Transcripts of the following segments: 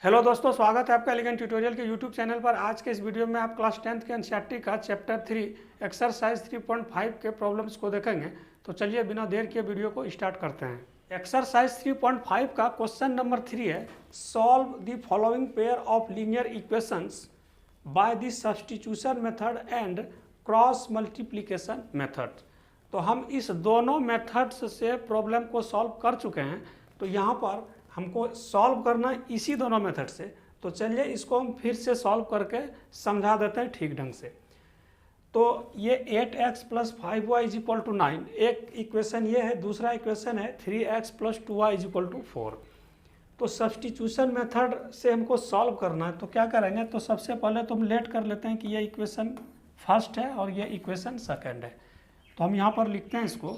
Hello दोस्तों, स्वागत है आपका एलिगेंट ट्यूटोरियल के यूट्यूब चैनल पर। आज के इस वीडियो में आप क्लास 10th के एनसीईआरटी का चैप्टर 3 एक्सरसाइज 3.5 के प्रॉब्लम्स को देखेंगे। तो चलिए बिना देर के वीडियो को स्टार्ट करते हैं। एक्सरसाइज 3.5 का क्वेश्चन नंबर 3 है, solve the following pair of linear equations by the substitution method and cross multiplication method. तो हम इस दोनों मेथड्स से प्रॉब्लम को सॉल्व कर चुके हैं। तो यहाँ पर हमको सॉल्व करना इसी दोनों मेथड से। तो चलिए इसको हम फिर से सॉल्व करके समझा देते हैं ठीक ढंग से। तो ये 8x + 5y = 9 एक इक्वेशन ये है। दूसरा इक्वेशन है 3x + 2y = 4। तो सब्स्टिट्यूशन मेथड से हमको सॉल्व करना है। तो क्या करेंगे, तो सबसे पहले तो हम लेट कर लेते हैं कि ये इक्वेशन फर्स्ट है और ये इक्वेशन सेकंड है। तो हम यहाँ पर लिखते हैं इसको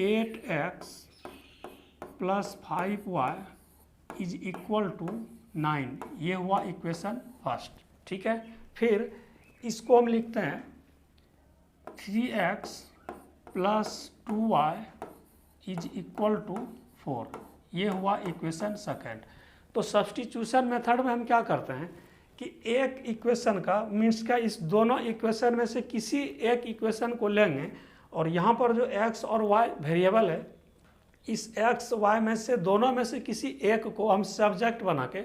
8x + 5y = 9। ये हुआ इक्वेशन फर्स्ट, ठीक है। फिर इसको हम लिखते हैं 3x + 2y = 4। ये हुआ इक्वेशन सेकंड। तो सब्स्टिट्यूशन मेथड में हम क्या करते हैं कि एक इक्वेशन का मीन्स का इस दोनों इक्वेशन में से किसी एक इक्वेशन को लेंगे और यहाँ पर जो x और y वेरिएबल है, इस x y में से दोनों में से किसी एक को हम सब्जेक्ट बना के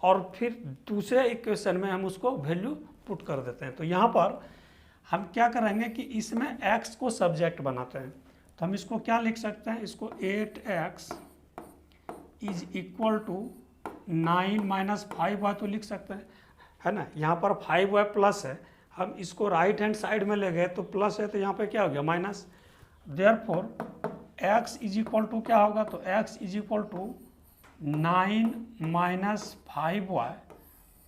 और फिर दूसरे इक्वेशन में हम उसको वैल्यू पुट कर देते हैं। तो यहाँ पर हम क्या करेंगे कि इसमें x को सब्जेक्ट बनाते हैं। तो हम इसको क्या लिख सकते हैं, इसको 8x = 9 - 5y तो लिख सकते हैं, है ना। यहाँ पर 5y प्लस है, हम इसको राइट हैंड साइड में ले गए तो प्लस है, तो यहाँ पे क्या हो गया माइनस। देयरफॉर x = क्या होगा, तो x = 9 - 5y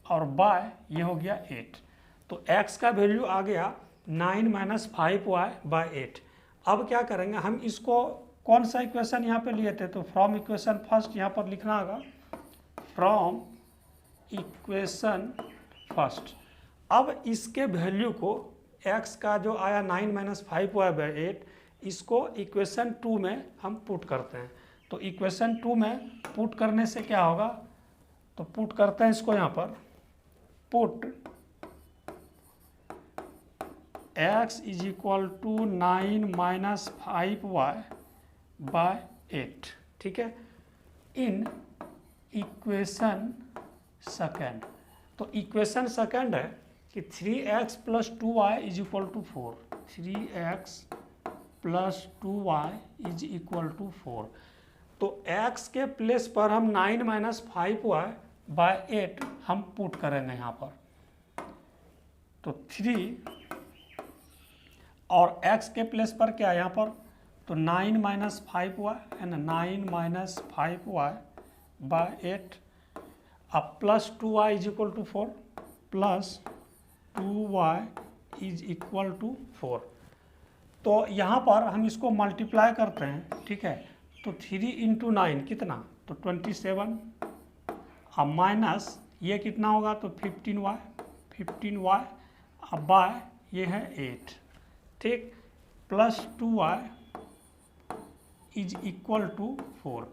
और y ये हो गया 8। तो x का वैल्यू आ गया 9 - 5y/8। अब क्या करेंगे, हम इसको कौन सा इक्वेशन यहाँ पे लिए थे, तो फ्रॉम इक्वेशन फर्स्ट यहाँ पर लिखना होगा, फ्रॉम इक्वेशन फर्स्ट। अब इसके वैल्यू को x का जो आया 9 - 5y/8, इसको इक्वेशन 2 में हम पुट करते हैं। तो इक्वेशन 2 में पुट करने से क्या होगा, तो पुट करते हैं इसको यहाँ पर, पुट x = 9 - 5y/8, ठीक है, इन इक्वेशन सेकंड। तो इक्वेशन सेकंड है कि 3x + 2y = 4। 3x + 2y = 4। तो x के प्लेस पर हम 9 - 5y/8 हम पुट करेंगे यहाँ पर। तो 3 और x के प्लेस पर क्या है यहाँ पर, तो 9 - 5y है ना, 9 - 5y/8 अब प्लस 2y = 4 प्लस 2y = 4। तो यहाँ पर हम इसको मल्टीप्लाई करते हैं, ठीक है। तो 3 × 9 कितना, तो 27। अब माइनस ये कितना होगा, तो 15y अब बाय ये है 8, ठीक, प्लस 2y = 4।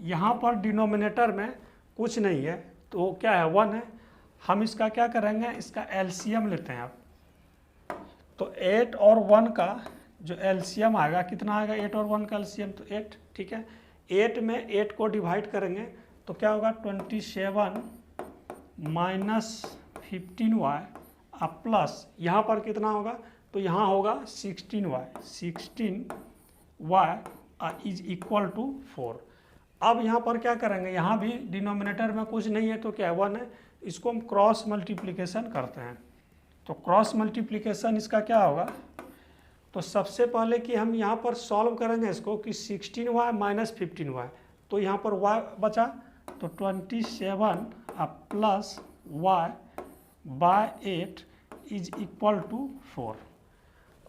यहाँ पर डिनोमिनेटर में कुछ नहीं है तो क्या है, 1 है। हम इसका क्या करेंगे, इसका एलसीएम लेते हैं आप। तो 8 और 1 का जो एलसीएम आएगा कितना आएगा, 8 और 1 का एलसीएम तो 8, ठीक है। 8 में 8 को डिवाइड करेंगे तो क्या होगा, 27 - 15y अब प्लस यहाँ पर कितना होगा, तो यहाँ होगा 16y = 4। अब यहाँ पर क्या करेंगे, यहाँ भी डिनोमिनेटर में कुछ नहीं है तो क्या है, 1 है। इसको हम क्रॉस मल्टीप्लिकेशन करते हैं। तो क्रॉस मल्टीप्लिकेशन इसका क्या होगा, तो सबसे पहले कि हम यहाँ पर सॉल्व करेंगे इसको कि 16y - 15y। तो यहाँ पर y बचा, तो 27 अब प्लस y/8 = 4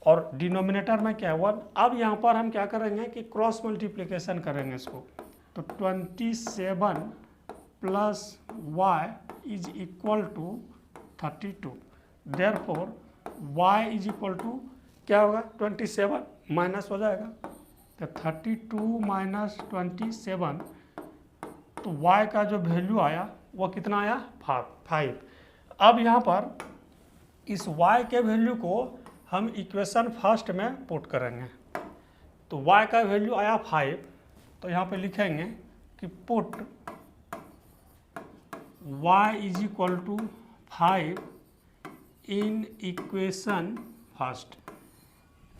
और डिनोमिनेटर में क्या है, 1। अब यहाँ पर हम क्या करेंगे कि क्रॉस मल्टीप्लिकेशन करेंगे इसको। तो 27 प्लस y = 32। देयरफॉर y = क्या होगा, 27 माइनस हो जाएगा, तो 32 - 27 तो y का जो वैल्यू आया वो कितना आया 5। अब यहाँ पर इस y के वैल्यू को हम इक्वेशन फर्स्ट में पुट करेंगे। तो y का वैल्यू आया 5, तो यहाँ पे लिखेंगे कि put y is equal to 5 in equation first.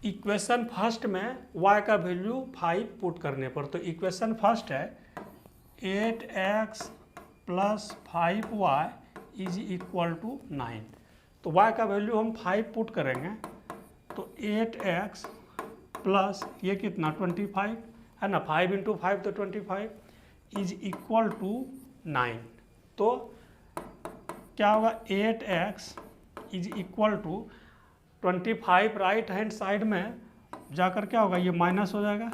Equation first में y का वैल्यू 5 पुट करने पर, तो इक्वेशन फर्स्ट है 8x plus 5y is equal to 9। तो y का वैल्यू हम 5 पुट करेंगे, तो 8x प्लस ये कितना 25 है ना, 5 इंटू 5 तो 25 इज इक्वल टू 9। तो क्या होगा 8x is equal to 25 right hand side में जाकर क्या होगा ये माइनस हो जाएगा।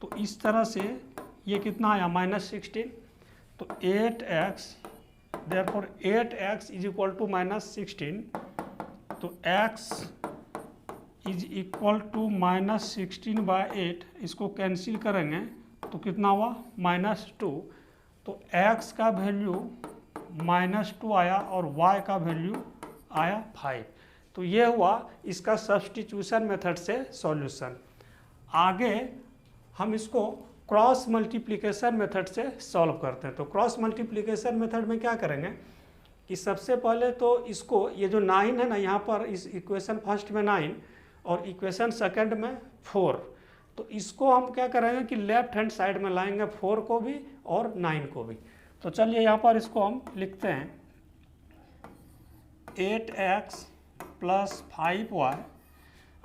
तो इस तरह से ये कितना आया -16। तो 8x therefore 8x is equal to -16। तो x इज इक्वल टू -16/8, इसको कैंसिल करेंगे तो कितना हुआ -2। तो x का वैल्यू -2 आया और y का वैल्यू आया 5। तो ये हुआ इसका सब्स्टिट्यूशन मेथड से सॉल्यूशन। आगे हम इसको क्रॉस मल्टीप्लिकेशन मेथड से सॉल्व करते हैं। तो क्रॉस मल्टीप्लिकेशन मेथड में क्या करेंगे कि सबसे पहले तो इसको ये जो 9 है ना, यहाँ पर इस इक्वेशन फर्स्ट में 9 और इक्वेशन सेकंड में 4, तो इसको हम क्या करेंगे कि लेफ्ट हैंड साइड में लाएंगे 4 को भी और 9 को भी। तो चलिए यहाँ पर इसको हम लिखते हैं 8x plus 5y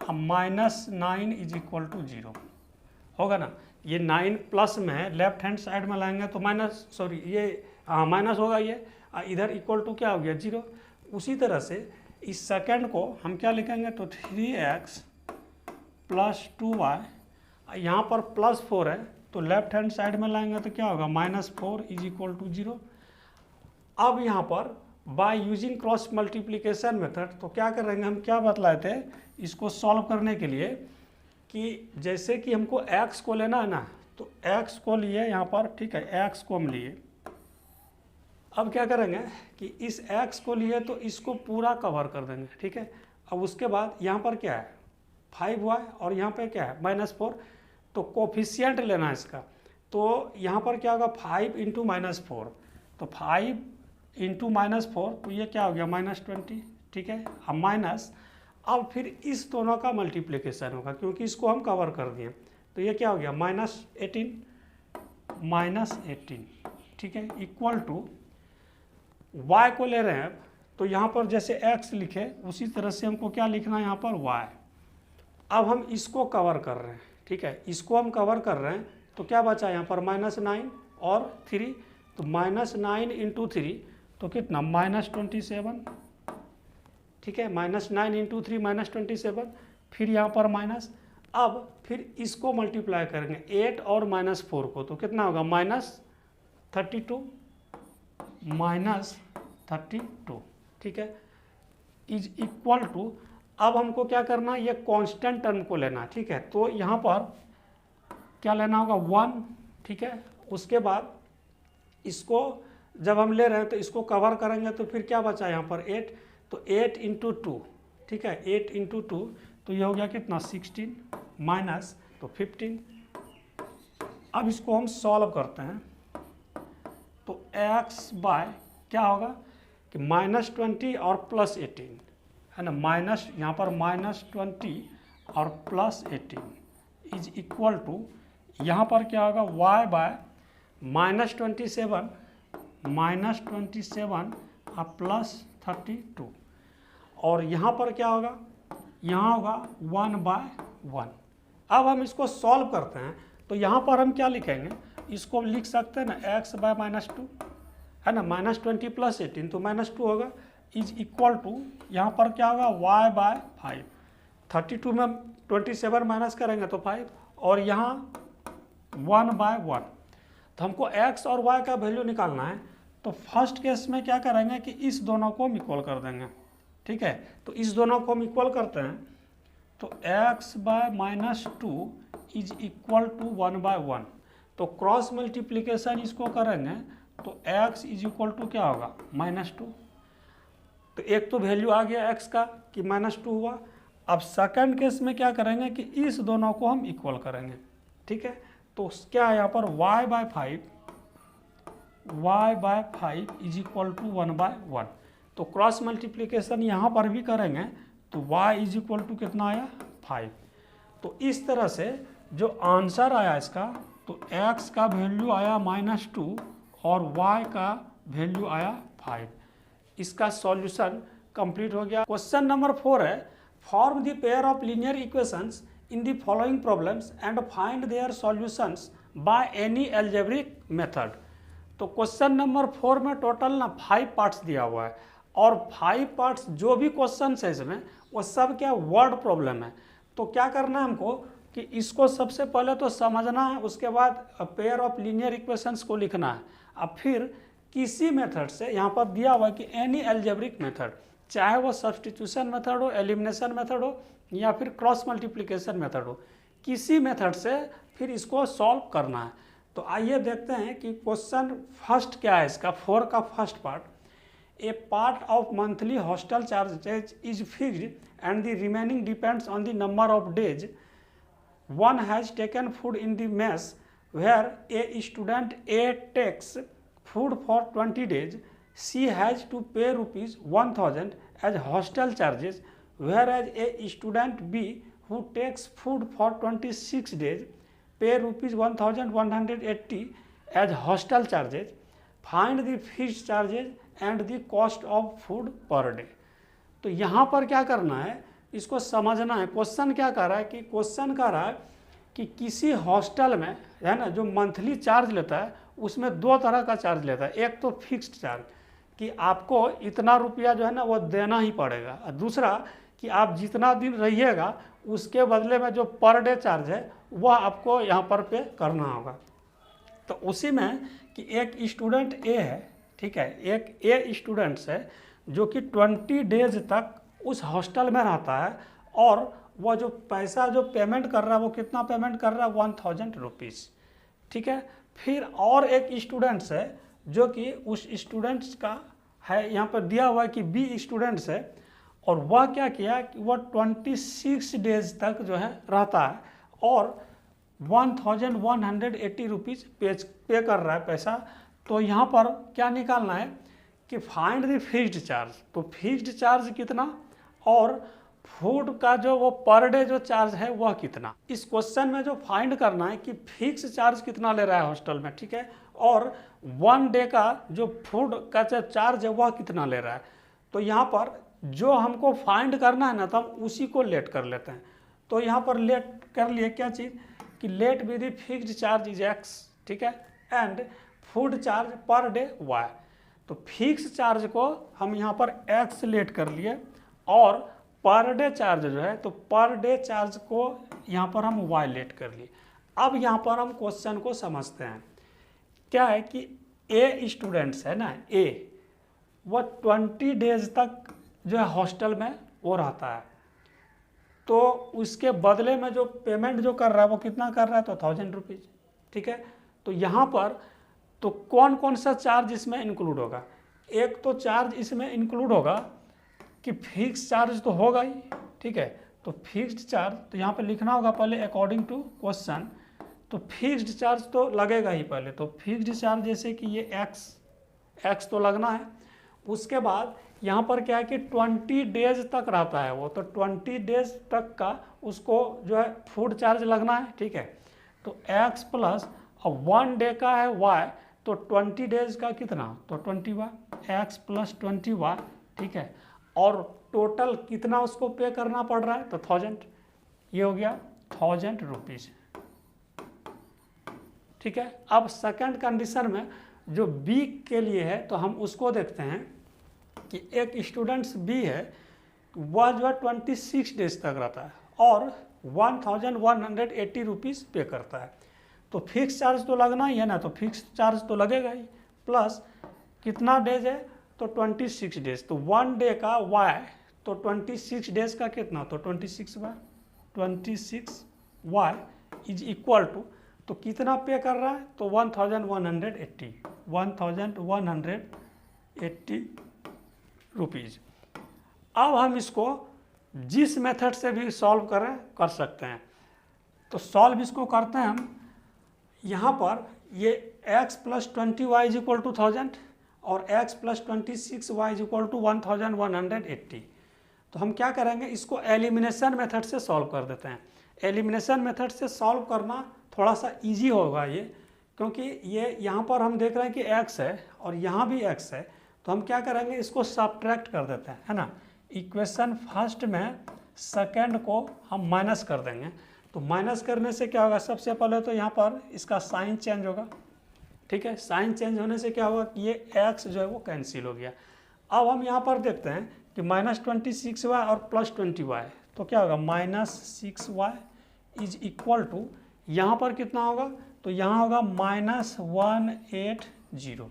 -9 is equal to 0 होगा ना। ये 9 प्लस में है, लेफ्ट हैंड साइड में लाएंगे तो माइनस होगा, ये इधर इक्वल टू क्या हो गया 0। उसी तरह से इस सेकंड को हम क्या लिखेंगे तो 3x प्लस 2y, यहाँ पर +4 है तो लेफ्ट हैंड साइड में लाएंगे तो क्या होगा -4 इज इक्वल टू 0। अब यहाँ पर by using cross multiplication method तो क्या करेंगे, हम क्या बतलाए थे इसको सॉल्व करने के लिए कि जैसे कि हमको x को लेना है ना, तो x को लिए यहाँ पर, ठीक है, x को हम लिए। अब क्या करेंगे कि इस x को लिए तो इसको पूरा कवर कर देंगे, ठीक है। अब उसके बाद यहाँ पर क्या है 5y और यहाँ पे क्या है -4, तो कोफिशिएंट लेना है इसका। तो यहाँ पर क्या होगा 5 इंटू -4, तो 5 इंटू -4 तो ये क्या हो गया -20, ठीक है। अब माइनस, अब फिर इस दोनों का मल्टीप्लिकेशन होगा क्योंकि इसको हम कवर कर दिए, तो ये क्या हो गया -18, ठीक है, इक्वल टू y को ले रहे हैं। तो यहाँ पर जैसे x लिखे उसी तरह से हमको क्या लिखना है यहाँ पर y। अब हम इसको कवर कर रहे हैं, ठीक है, इसको हम कवर कर रहे हैं तो क्या बचा यहाँ पर -9 और 3, तो -9 इंटू 3 तो कितना -27, ठीक है, -9 इंटू 3 -27, फिर यहाँ पर माइनस। अब फिर इसको मल्टीप्लाई करेंगे 8 और -4 को, तो कितना होगा -32, ठीक है, इज इक्वल टू। अब हमको क्या करना है, ये कांस्टेंट टर्म को लेना, ठीक है। तो यहाँ पर क्या लेना होगा 1, ठीक है। उसके बाद इसको जब हम ले रहे हैं तो इसको कवर करेंगे तो फिर क्या बचा यहाँ पर 8, तो 8 इंटू 2, ठीक है, 8 इंटू 2 तो ये हो गया कितना 16 माइनस तो 15। अब इसको हम सॉल्व करते हैं तो x बाय क्या होगा कि -20 और +18 है ना, माइनस यहाँ पर -20 और +18 इज इक्वल टू, यहाँ पर क्या होगा y बाय -27 और +32, और यहाँ पर क्या होगा, यहाँ होगा 1/1। अब हम इसको सॉल्व करते हैं तो यहाँ पर हम क्या लिखेंगे, इसको लिख सकते हैं ना x बाय -2 है ना, -20 +18 तो -2 होगा इज इक्वल टू, यहाँ पर क्या होगा y बाय 5, 32 में 27 माइनस करेंगे तो 5, और यहाँ 1/1। तो हमको x और y का वैल्यू निकालना है, तो फर्स्ट केस में क्या करेंगे कि इस दोनों को हम इक्वल कर देंगे, ठीक है। तो इस दोनों को हम इक्वल करते हैं तो x by -2 is equal to 1/1। तो क्रॉस मल्टीप्लिकेशन इसको करेंगे तो x इज इक्वल टू क्या होगा -2। तो एक तो वैल्यू आ गया x का कि -2 हुआ। अब सेकंड केस में क्या करेंगे कि इस दोनों को हम इक्वल करेंगे, ठीक है। तो क्या है यहाँ पर y/5 इज इक्वल टू 1/1। तो क्रॉस मल्टीप्लिकेशन यहाँ पर भी करेंगे तो y इज इक्वल टू कितना आया 5। तो इस तरह से जो आंसर आया इसका, तो x का वैल्यू आया -2 और y का वैल्यू आया 5। इसका सॉल्यूशन कंप्लीट हो गया। क्वेश्चन नंबर 4 है, form the pair of linear equations in the following problems and find their solutions by any algebraic method. तो क्वेश्चन नंबर 4 में टोटल ना 5 पार्ट्स दिया हुआ है और 5 पार्ट्स जो भी क्वेश्चन है इसमें वो सब क्या वर्ड प्रॉब्लम है। तो क्या करना है हमको कि इसको सबसे पहले तो समझना है, उसके बाद पेयर ऑफ लीनियर इक्वेशंस को लिखना है। अब फिर किसी मेथड से, यहाँ पर दिया हुआ है कि एनी अलजेब्रिक मेथड, चाहे वो सब्स्टिट्यूशन मेथड हो, एलिमिनेशन मेथड हो या फिर क्रॉस मल्टीप्लिकेशन मेथड हो, किसी मेथड से फिर इसको सॉल्व करना है। तो आइए देखते हैं कि क्वेश्चन फर्स्ट क्या है इसका, 4 का first part. A part of monthly hostel charges is fixed and the remaining depends on the number of days one has taken food in the mess where a student A takes food for 20 days. She has to pay ₹1000 as hostel charges, whereas a student B who takes food for 26 days pay ₹1180 as hostel charges. Find the fixed charges and the cost of food per day. तो यहाँ पर क्या करना है, इसको समझना है। Question क्या कर रहा है कि क्वेश्चन कर रहा है कि किसी हॉस्टल में है ना जो मंथली चार्ज लेता है उसमें 2 तरह का चार्ज लेता है। एक तो फिक्स्ड चार्ज कि आपको इतना रुपया जो है ना वो देना ही पड़ेगा, और दूसरा कि आप जितना दिन रहिएगा उसके बदले में जो पर डे चार्ज है वह आपको यहाँ पर पे करना होगा। तो उसी में कि एक स्टूडेंट ए है, ठीक है, एक ए स्टूडेंट्स है जो कि 20 डेज तक उस हॉस्टल में रहता है और वह जो पैसा जो पेमेंट कर रहा है वो कितना पेमेंट कर रहा है 1000 रुपीज़, ठीक है। फिर और एक स्टूडेंट्स है जो कि उस स्टूडेंट्स का है, यहाँ पर दिया हुआ है कि बी स्टूडेंट्स है और वह क्या किया कि वह 26 डेज तक जो है रहता है और 1180 रुपीज़ पे कर रहा है पैसा। तो यहाँ पर क्या निकालना है कि फाइंड द फिक्स्ड चार्ज। तो फिक्स्ड चार्ज कितना और फूड का जो वो पर डे जो चार्ज है वह कितना। इस क्वेश्चन में जो फाइंड करना है कि फिक्स चार्ज कितना ले रहा है हॉस्टल में, ठीक है, और 1 डे का जो फूड का जो चार्ज है वह कितना ले रहा है। तो यहाँ पर जो हमको फाइंड करना है ना तो हम उसी को लेट कर लेते हैं। तो यहाँ पर लेट कर लिए क्या चीज़ कि let be the fixed charge is x, ठीक है, and food charge per day y। तो फिक्स चार्ज को हम यहाँ पर x लेट कर लिए और पर डे चार्ज जो है तो पर डे चार्ज को यहाँ पर हम y लेट कर लिए। अब यहाँ पर हम क्वेश्चन को समझते हैं। क्या है कि ए स्टूडेंट्स है ना, ए वह 20 डेज तक जो है हॉस्टल में वो रहता है, तो उसके बदले में जो पेमेंट जो कर रहा है वो कितना कर रहा है तो 1000 रुपीज़, ठीक है। तो यहाँ पर तो कौन कौन सा चार्ज इसमें इंक्लूड होगा। एक तो चार्ज इसमें इंक्लूड होगा कि फिक्स चार्ज तो होगा ही, ठीक है। तो फिक्स्ड चार्ज तो यहाँ पे लिखना होगा पहले अकॉर्डिंग टू क्वेश्चन, तो फिक्स्ड चार्ज तो लगेगा ही पहले। तो फिक्स्ड चार्ज जैसे कि ये एक्स तो लगना है। उसके बाद यहाँ पर क्या है कि 20 डेज तक रहता है वो, तो 20 डेज तक का उसको जो है फूड चार्ज लगना है, ठीक है। तो x प्लस 1 डे का है y, तो 20 डेज का कितना तो 20y, x प्लस 20y, ठीक है। और टोटल कितना उसको पे करना पड़ रहा है तो 1000, ये हो गया 1000 रुपीज़, ठीक है। अब सेकंड कंडीशन में जो बी के लिए है तो हम उसको देखते हैं कि एक स्टूडेंट्स बी है वह जो है 26 डेज तक रहता है और 1180 रुपीज़ पे करता है। तो फिक्स चार्ज तो लगना ही है ना, तो फिक्स चार्ज तो लगेगा ही, प्लस कितना डेज है तो 26 डेज। तो 1 डे का y तो 26 डेज का कितना तो 26y इज इक्वल टू, तो कितना पे कर रहा है तो 1180, 1180 रुपीज़। अब हम इसको जिस मेथड से भी सॉल्व कर सकते हैं, तो सॉल्व इसको करते हैं हम। यहाँ पर ये x + 20y = 1000 और x + 26y = 1180। तो हम क्या करेंगे, इसको एलिमिनेशन मेथड से सॉल्व कर देते हैं। एलिमिनेशन मेथड से सॉल्व करना थोड़ा सा इजी होगा ये, क्योंकि ये यहाँ पर हम देख रहे हैं कि x है और यहाँ भी x है, तो हम क्या करेंगे, इसको सब्ट्रैक्ट कर देते हैं, है ना। इक्वेशन फर्स्ट में सेकंड को हम माइनस कर देंगे। तो माइनस करने से क्या होगा, सबसे पहले तो यहाँ पर इसका साइन चेंज होगा, ठीक है। साइन चेंज होने से क्या होगा कि ये x जो है वो कैंसिल हो गया। अब हम यहाँ पर देखते हैं कि -26y और +20y, तो क्या होगा, -6y = यहाँ पर कितना होगा, तो यहाँ होगा -180,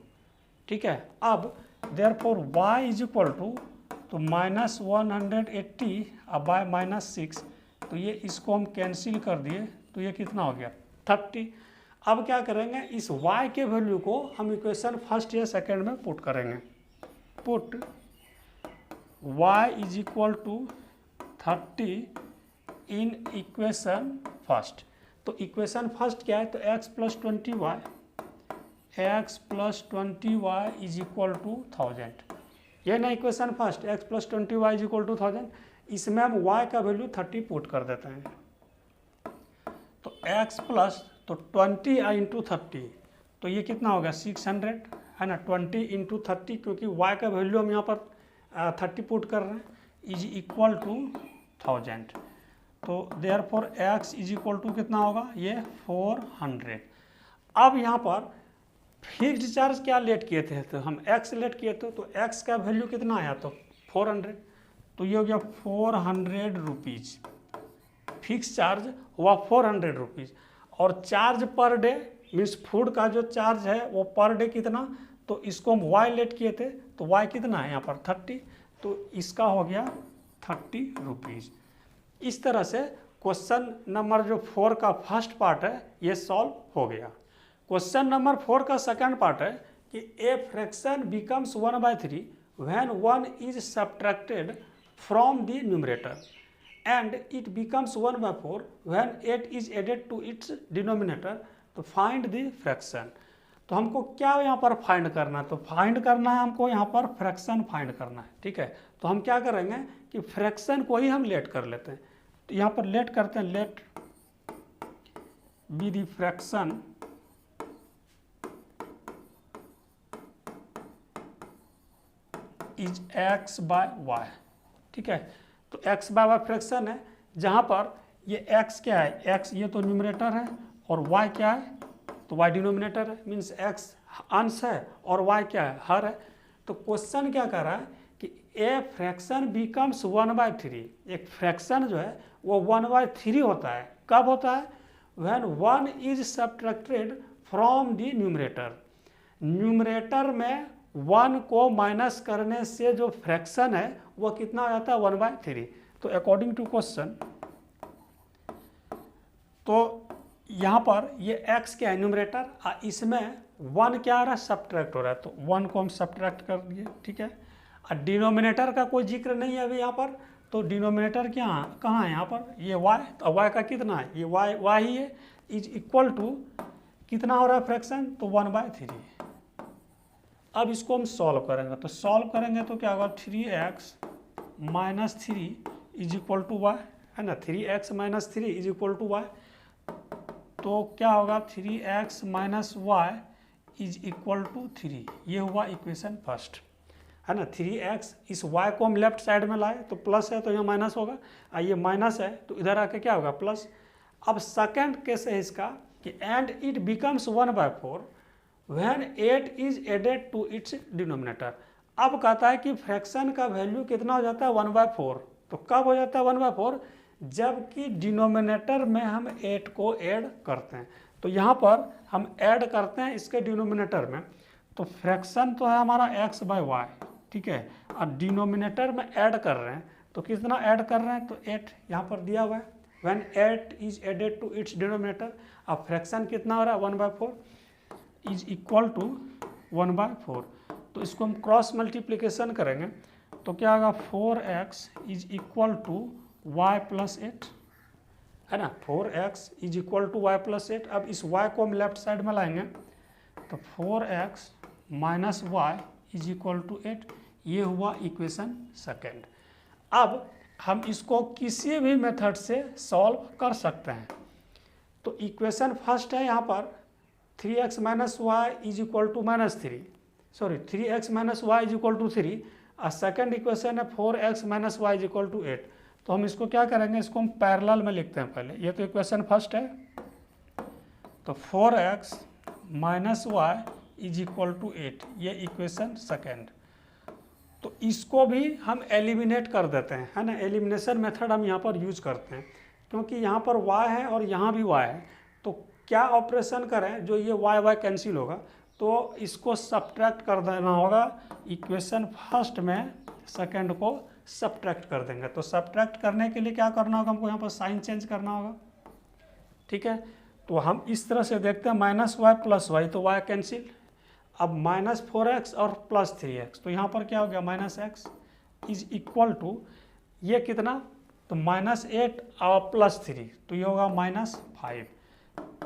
ठीक है। अब देयरफॉर y = तो -180 अब बाय -6, तो ये इसको हम कैंसिल कर दिए, तो ये कितना हो गया, 30। अब क्या करेंगे, इस y के वैल्यू को हम इक्वेशन फर्स्ट या सेकंड में पुट करेंगे। पुट y = 30 इन इक्वेशन फर्स्ट। तो इक्वेशन फर्स्ट क्या है, तो x + 20y = 1000। ये ना इक्वेशन फर्स्ट, x + 20y = 1000। इसमें हम y का वैल्यू 30 पुट कर देते हैं। तो x + तो 20 × 30, तो ये कितना हो गया, 600, है ना। 20 × 30, क्योंकि y का वैल्यू हम यहाँ पर 30 पुट कर रहे हैं, = 1000। तो देयरफॉर x = कितना होगा, ये 400। अब यहाँ पर फिक्स्ड चार्ज क्या लेट किए थे, तो हम x लेट किए थे, तो x का वैल्यू कितना आया, तो 400। तो ये हो गया 400 रुपीज़। फिक्स चार्ज हुआ 400 रुपीज़, और charge per day means food का जो चार्ज है वो पर डे कितना, तो इसको हम y लेट किए थे, तो y कितना है यहाँ पर 30, तो इसका हो गया 30 रुपीज़। इस तरह से क्वेश्चन नंबर जो 4 का फर्स्ट पार्ट है ये सॉल्व हो गया। क्वेश्चन नंबर 4 का सेकंड पार्ट है कि a fraction becomes 1/3 when 1 is subtracted from the numerator and it becomes 1/4 when 8 is added to its denominator. तो फाइंड द फ्रैक्शन। तो हमको क्या यहाँ पर फाइंड करना है, तो फाइंड करना है हमको यहाँ पर फ्रैक्शन फाइंड करना है, ठीक है। तो हम क्या करेंगे कि फ्रैक्शन को ही हम लेट कर लेते हैं। तो यहाँ पर लेट करते हैं, let be the fraction is x/y, ठीक है। तो x/y फ्रैक्शन है, जहाँ पर ये x क्या है, x ये तो न्यूमरेटर है और y क्या है, तो y डिनोमिनेटर है, मीन्स x अंश है और y क्या है, हर है। तो क्वेश्चन क्या कर रहा है कि ए फ्रैक्शन बिकम्स 1/3। एक फ्रैक्शन जो है वो 1/3 होता है, कब होता है, when 1 is subtracted from the numerator. Numerator में 1 को माइनस करने से जो फ्रैक्शन है वो कितना हो जाता है, 1/3। तो अकॉर्डिंग टू क्वेश्चन, तो यहाँ पर ये x क्या है, न्यूमरेटर, इसमें 1 क्या आ रहा है, सब्ट्रैक्ट हो रहा है, तो 1 को हम सब्ट्रैक्ट कर दिए, ठीक है। और डिनोमिनेटर का कोई जिक्र नहीं है अभी यहाँ पर, तो डिनोमिनेटर क्या कहाँ है यहाँ पर, ये y, तो y का कितना है, ये y ही है, इज इक्वल टू कितना हो रहा है फ्रैक्शन, तो 1/3। अब इसको हम सॉल्व करेंगे, तो सॉल्व करेंगे तो क्या होगा, 3x - 3 is equal to y, है ना। 3x - 3 is equal to y, तो क्या होगा, 3x - y is equal to 3। ये हुआ इक्वेशन फर्स्ट, है ना। 3x, इस y को हम लेफ्ट साइड में लाए तो प्लस है, तो यहाँ माइनस होगा, ये माइनस है तो इधर आके क्या होगा, प्लस। अब सेकंड केस है इसका कि and it becomes 1/4 when 8 is added to its denominator. अब कहता है कि फ्रैक्शन का वैल्यू कितना हो जाता है, 1/4। तो कब हो जाता है 1/4, जबकि डिनोमिनेटर में हम 8 को ऐड करते हैं। तो यहाँ पर हम ऐड करते हैं इसके डिनोमिनेटर में, तो फ्रैक्शन तो है हमारा x/y, ठीक है, और डिनोमिनेटर में ऐड कर रहे हैं, तो कितना ऐड कर रहे हैं, तो 8 यहाँ पर दिया हुआ है, when 8 is added to its denominator. अब फ्रैक्शन कितना हो रहा है, 1/4 इज इक्वल टू 1/4। तो इसको हम क्रॉस मल्टीप्लिकेशन करेंगे तो क्या होगा 4x is equal to y plus 8, है ना। 4x is equal to y plus 8। अब इस y को हम लेफ्ट साइड में लाएंगे तो 4x minus y is equal to 8। ये हुआ इक्वेशन सेकेंड। अब हम इसको किसी भी मेथड से सॉल्व कर सकते हैं। तो इक्वेशन फर्स्ट है यहाँ पर 3x minus y is equal to -3 minus y is equal to 3 और सेकेंड इक्वेशन है 4x minus y is equal to 8। तो हम इसको क्या करेंगे, इसको हम पैरेलल में लिखते हैं पहले। ये तो इक्वेशन फर्स्ट है, तो 4x minus y is equal to 8, ये इक्वेशन सेकेंड। तो इसको भी हम एलिमिनेट कर देते हैं, है ना। एलिमिनेशन मेथड हम यहाँ पर यूज करते हैं क्योंकि यहाँ पर y है और यहाँ भी y है। तो क्या ऑपरेशन करें, जो ये y कैंसिल होगा तो इसको सब्ट्रैक्ट कर देना होगा। इक्वेशन फर्स्ट में सेकंड को सब्ट्रैक्ट कर देंगे। तो सब्ट्रैक्ट करने के लिए क्या करना होगा, हमको यहाँ पर साइन चेंज करना होगा, ठीक है। तो हम इस तरह से देखते हैं -y प्लस y, तो y कैंसिल। अब -4x और +3x, तो यहाँ पर क्या हो गया -x इज इक्वल टू ये कितना, तो -8 और +3, तो ये होगा -5।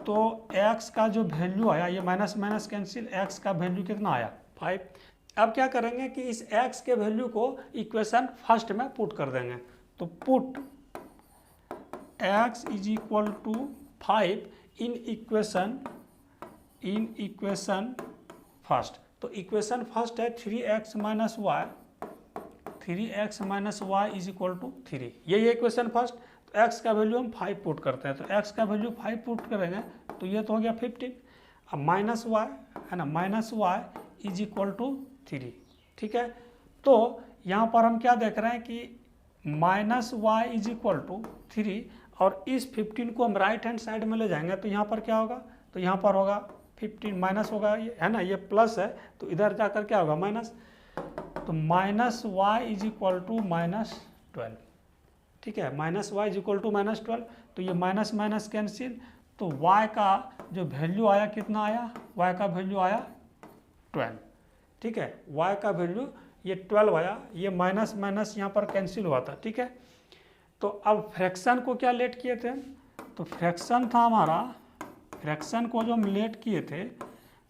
तो x का जो वैल्यू आया, ये माइनस माइनस कैंसिल, x का वैल्यू कितना आया 5। अब क्या करेंगे कि इस x के वैल्यू को इक्वेशन फर्स्ट में पुट कर देंगे। तो put x is equal to 5 in equation first. तो इक्वेशन फर्स्ट है 3x minus y is equal to 3, ये इक्वेशन फर्स्ट। तो x का वैल्यू हम 5 पुट करते हैं, तो x का वैल्यू 5 पुट करेंगे तो ये तो हो गया 15। अब माइनस वाई, है ना, minus y is equal to 3, ठीक है। तो यहाँ पर हम क्या देख रहे हैं कि minus y is equal to 3 और इस 15 को हम राइट हैंड साइड में ले जाएंगे तो यहाँ पर क्या होगा, तो यहाँ पर होगा 15 माइनस होगा, ये है ना, ये प्लस है तो इधर जाकर क्या होगा माइनस। तो minus y is equal to -12, ठीक है। Minus y is equal to -12, तो ये माइनस माइनस कैंसिल। तो y का जो वैल्यू आया कितना आया, y का वैल्यू आया 12, ठीक है। y का वैल्यू ये 12 आया, ये माइनस माइनस यहाँ पर कैंसिल हुआ था, ठीक है। तो अब फ्रैक्शन को क्या लेट किए थे, तो फ्रैक्शन था हमारा, फ्रैक्शन को जो हम लेट किए थे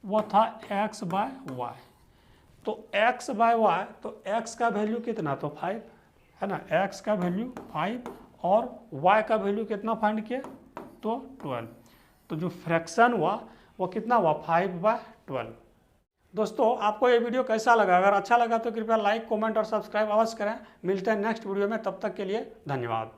वो था x/y। तो x/y, तो x का वैल्यू कितना, तो 5, है ना, x का वैल्यू 5 और y का वैल्यू कितना फाइंड किया, तो 12। तो जो फ्रैक्शन हुआ वो कितना हुआ 5/12। दोस्तों आपको ये वीडियो कैसा लगा, अगर अच्छा लगा तो कृपया लाइक, कमेंट और सब्सक्राइब अवश्य करें। मिलते हैं नेक्स्ट वीडियो में, तब तक के लिए धन्यवाद।